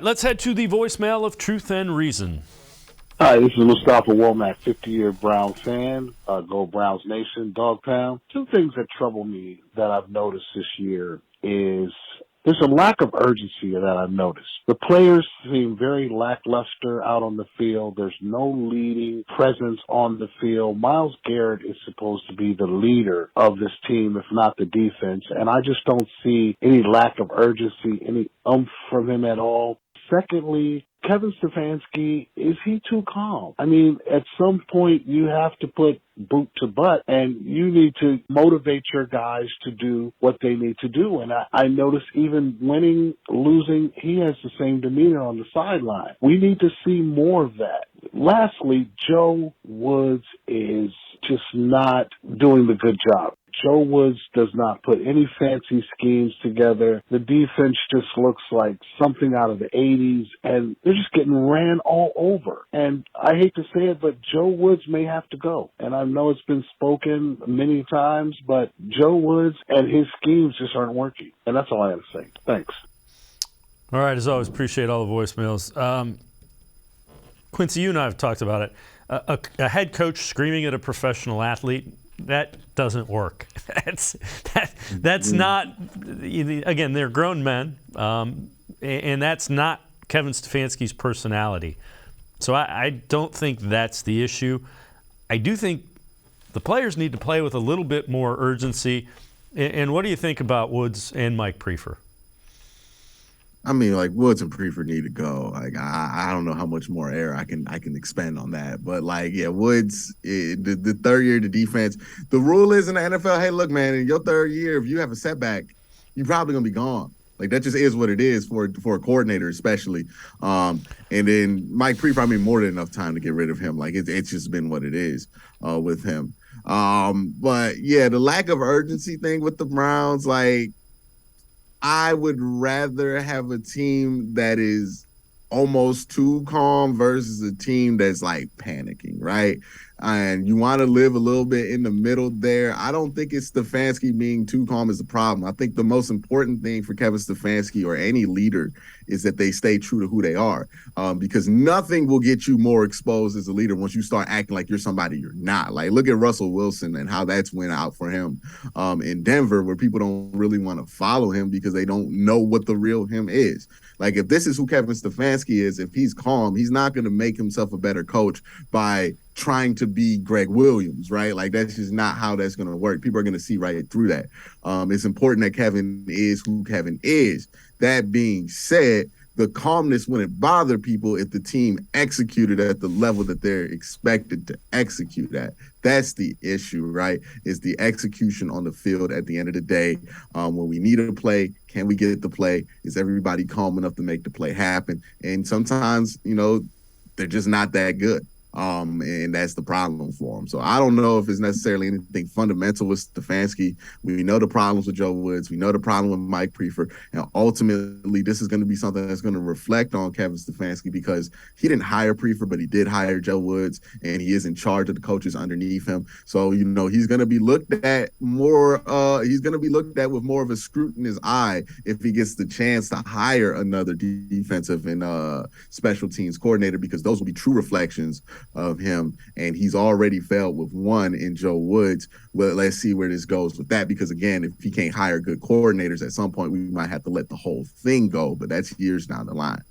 Let's head to the voicemail of Truth and Reason. Hi, this is Mustafa Womack, 50-year Brown fan. Go Browns Nation, Dog Pound. Two things that trouble me that I've noticed this year is there's a lack of urgency that I've noticed. The players seem very lackluster out on the field. There's no leading presence on the field. Myles Garrett is supposed to be the leader of this team, if not the defense, and I just don't see any lack of urgency, any oomph from him at all. Secondly, Kevin Stefanski, is he too calm? I mean, at some point you have to put boot to butt and you need to motivate your guys to do what they need to do. And I notice even winning, losing, he has the same demeanor on the sideline. We need to see more of that. Lastly, Joe Woods is just not doing the good job. Joe Woods does not put any fancy schemes together. The defense just looks like something out of the 80s, and they're just getting ran all over. And I hate to say it, but Joe Woods may have to go. And I know it's been spoken many times, but Joe Woods and his schemes just aren't working. And that's all I have to say. Thanks. All right, as always, appreciate all the voicemails. Quincy, you and I have talked about it. A head coach screaming at a professional athlete, that doesn't work. That's not, again, they're grown men, and that's not Kevin Stefanski's personality. So I don't think that's the issue. I do think the players need to play with a little bit more urgency. And what do you think about Woods and Mike Prefer? I mean, like, Woods and Prefer need to go. Like, I don't know how much more air I can expand on that, but like, yeah, Woods, the third year, the defense. The rule is in the NFL, hey, look, man, in your third year, if you have a setback, you're probably gonna be gone. Like, that just is what it is for a coordinator, especially. And then Mike Prefer, I mean, more than enough time to get rid of him. Like, it's just been what it is with him. But yeah, the lack of urgency thing with the Browns, like, I would rather have a team that is almost too calm versus a team that's like panicking, right? And you want to live a little bit in the middle there. I don't think it's Stefanski being too calm is the problem. I think the most important thing for Kevin Stefanski or any leader is that they stay true to who they are, because nothing will get you more exposed as a leader once you start acting like you're somebody you're not. Like, look at Russell Wilson and how that's went out for him in Denver, where people don't really want to follow him because they don't know what the real him is. Like, if this is who Kevin Stefanski is, if he's calm, he's not going to make himself a better coach by trying to be Greg Williams, right? Like, that's just not how that's going to work. People are going to see right through that. It's important that Kevin is who Kevin is. That being said, the calmness wouldn't bother people if the team executed at the level that they're expected to execute at. That's the issue, right? Is the execution on the field at the end of the day. When we need a play, can we get the play? Is everybody calm enough to make the play happen? And sometimes, they're just not that good. And that's the problem for them. So I don't know if it's necessarily anything fundamental with Stefanski. We know the problems with Joe Woods. We know the problem with Mike Prefer. And ultimately, this is going to be something that's going to reflect on Kevin Stefanski, because he didn't hire Prefer, but he did hire Joe Woods, and he is in charge of the coaches underneath him. So, he's going to be looked at more. He's going to be looked at with more of a scrutinous eye if he gets the chance to hire another defensive and special teams coordinator, because those will be true reflections of him, and he's already failed with one in Joe Woods. Well, let's see where this goes with that, because again, if he can't hire good coordinators, at some point we might have to let the whole thing go, but that's years down the line.